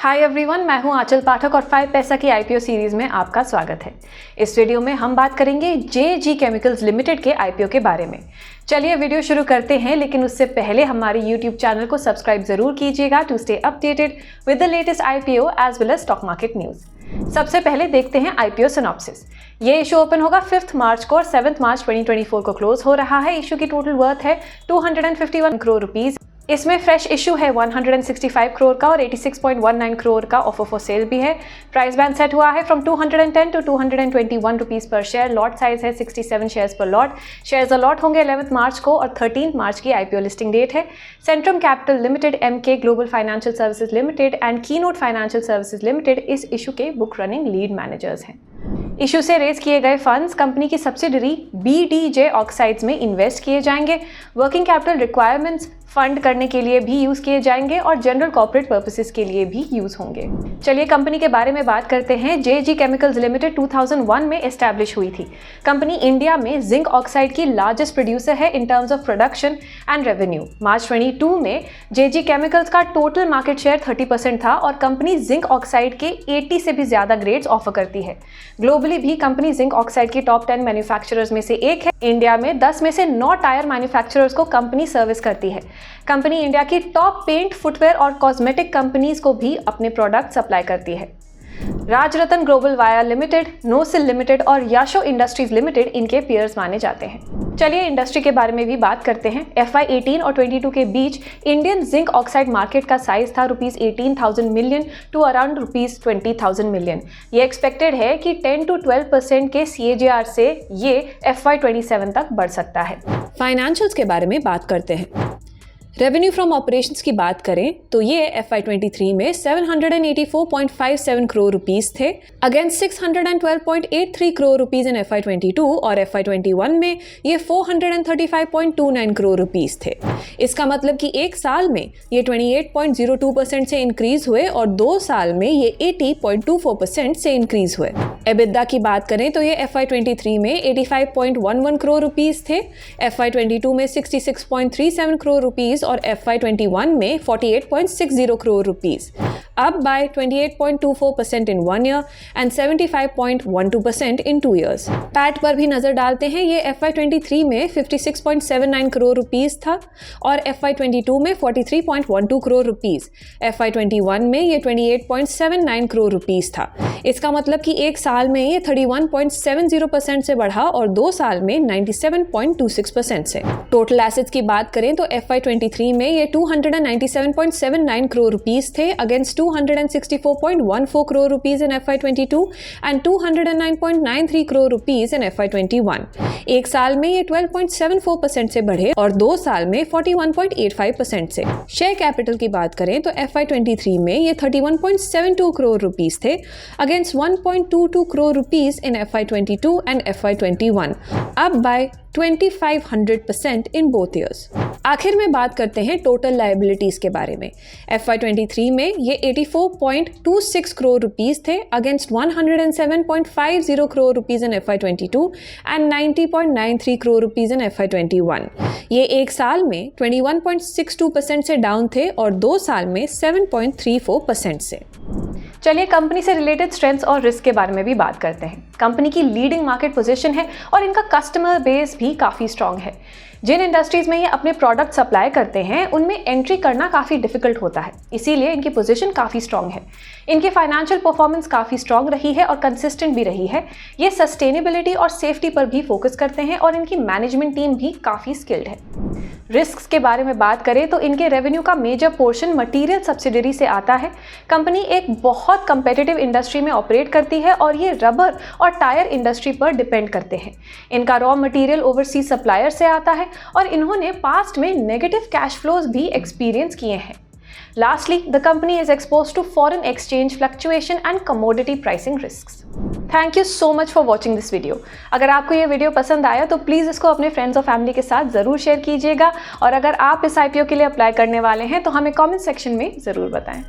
Hi everyone, मैं हूं आंचल पाठक और 5 पैसा की आईपीओ सीरीज में आपका स्वागत है। इस वीडियो में हम बात करेंगे जेजी केमिकल्स लिमिटेड के आईपीओ के बारे में। चलिए वीडियो शुरू करते हैं, लेकिन उससे पहले हमारे यूट्यूब चैनल को सब्सक्राइब जरूर कीजिएगा to stay updated with the latest IPO as well as stock market news. सबसे पहले देखते हैं आईपीओ सिनॉप्सिस। ये इशू ओपन होगा 5 मार्च को और 7 मार्च 2024 को क्लोज हो रहा है। इशू की टोटल वर्थ है 251 करोड़ रुपीज। इसमें फ्रेश इशू है 165 करोड़ का और 86.19 करोड़ का ऑफर फॉर सेल भी है। प्राइस बैंड सेट हुआ है फ्रॉम 210 टू 221 रुपीज पर शेयर। लॉट साइज है 67 शेयर्स पर लॉट। शेयर्स अलॉट होंगे 11 मार्च को और 13 मार्च की आईपीओ लिस्टिंग डेट है। Centrum Capital Limited, MK Global Financial Services Limited and Keynote Financial Services Limited इस इशू के बुक रनिंग लीड मैनेजर्स हैं। इशू से रेज किए गए फंड्स कंपनी की सब्सिडरी बीडीजे ऑक्साइड्स में इन्वेस्ट किए जाएंगे। वर्किंग कैपिटल रिक्वायरमेंट्स फंड करने के लिए भी यूज किए जाएंगे और जनरल कॉर्पोरेट पर्पसेस के लिए भी यूज होंगे। चलिए कंपनी के बारे में बात करते हैं। जेजी केमिकल्स लिमिटेड 2001 में एस्टैब्लिश हुई थी। कंपनी इंडिया में जिंक ऑक्साइड की लार्जेस्ट प्रोड्यूसर है in terms of production and revenue. March 22 में जेजी केमिकल्स का टोटल मार्केट शेयर 30% था और कंपनी जिंक ऑक्साइड के 80 से भी ज्यादा ग्रेड्स ऑफर करती है। ग्लोबली भी कंपनी जिंक ऑक्साइड की टॉप 10 मैन्युफैक्चरर्स में से एक है। इंडिया में 10 में से 9 टायर मैन्युफैक्चरर्स को कंपनी सर्विस करती है। कंपनी इंडिया की टॉप पेंट, फुटवेयर और कॉस्मेटिक कंपनीज को भी अपने प्रोडक्ट सप्लाई करती है। Rajratan global wire limited, NOCIL limited और याशो इंडस्ट्रीज लिमिटेड इनके पीयर्स माने जाते हैं। चलिए इंडस्ट्री के बारे में भी बात करते हैं। FY 18 और 22 के बीच इंडियन जिंक ऑक्साइड मार्केट का साइज था ₹18,000 मिलियन टू अराउंड ₹20,000 मिलियन। ये एक्सपेक्टेड है कि 10 to 12% के CAGR से ये FY 27 तक बढ़ सकता है। फाइनेंशियल्स के बारे में बात करते हैं। रेवेन्यू फ्रॉम ऑपरेशंस की बात करें तो ये FY 23 में 784.57 करोड़ रुपीस थे against 612.83 crore rupees in FY 22 और FY 21 में ये 435.29 करोड़ रुपीस थे। इसका मतलब कि एक साल में ये 28.02% से इंक्रीज हुए और 2 साल में ये 80.24% से इंक्रीज हुए। EBITDA की बात करें तो ये FY 23 में 85.11 करोड़ रुपीस थे, FY 22 में 66.37 करोड़ रुपीस और FY 21 में 48.60 crore rupees, up by 28.24% in 1 year and 75.12% in 2 years। PAT पर भी नजर डालते हैं। ये FY 23 में 56.79 करोड़ रुपीस था और FY 22 में 43.12 करोड़ रुपीस, FY 21 में ये 28.79 करोड़ रुपीस था। इसका मतलब कि एक साल में ये 31.70% से बढ़ा और 2 साल में 97.26% से। टोटल एसेट्स की बात करें तो FY 23 में ये 297.79 करोड़ रुपीस थे against 264.14 crore rupees in FY 22 and 209.93 crore rupees in FY 21। एक साल में ये 12.74% से बढ़े और 2 साल में 41.85% से। शेयर कैपिटल की बात करें तो FY 23 में ये 31.72 करोड़ रुपीस थे against 1.22 crore rupees in FY 22 and FY 21, up by 2500% in both years। आखिर में बात करते हैं टोटल लायबिलिटीज के बारे में। FY 23 में ये 84.26 करोड़ रुपीस थे against 107.50 crore rupees in FY 22 and 90.93 crore rupees in FY 21। ये एक साल में 21.62% से डाउन थे और 2 साल में 7.34% से। चलिए कंपनी से रिलेटेड स्ट्रेंथ्स और रिस्क के बारे में भी बात करते हैं। कंपनी की लीडिंग मार्केट पोजीशन है और इनका कस्टमर बेस भी काफ़ी स्ट्रांग है। जिन इंडस्ट्रीज में ये अपने प्रोडक्ट सप्लाई करते हैं उनमें एंट्री करना काफ़ी डिफिकल्ट होता है, इसीलिए इनकी पोजीशन काफ़ी स्ट्रांग है। इनकी फाइनेंशियल परफॉर्मेंस काफ़ी स्ट्रांग रही है और कंसिस्टेंट भी रही है। ये सस्टेनेबिलिटी और सेफ्टी पर भी फोकस करते हैं और इनकी मैनेजमेंट टीम भी काफ़ी स्किल्ड है। रिस्क्स के बारे में बात करें तो इनके रेवेन्यू का मेजर पोर्शन मटेरियल सब्सिडरी से आता है। कंपनी एक बहुत कंपेटिटिव इंडस्ट्री में ऑपरेट करती है और ये रबर और टायर इंडस्ट्री पर डिपेंड करते हैं। इनका रॉ मटेरियल ओवरसीज सप्लायर से आता है और इन्होंने पास्ट में नेगेटिव कैश फ्लोज भी एक्सपीरियंस किए हैं। Lastly, the company is exposed to foreign exchange fluctuation and commodity pricing risks. Thank you so much for watching this video. अगर आपको ये वीडियो पसंद आया तो प्लीज़ इसको अपने फ्रेंड्स और फैमिली के साथ ज़रूर शेयर कीजिएगा और अगर आप इस IPO के लिए अप्लाई करने वाले हैं तो हमें कमेंट सेक्शन में ज़रूर बताएं।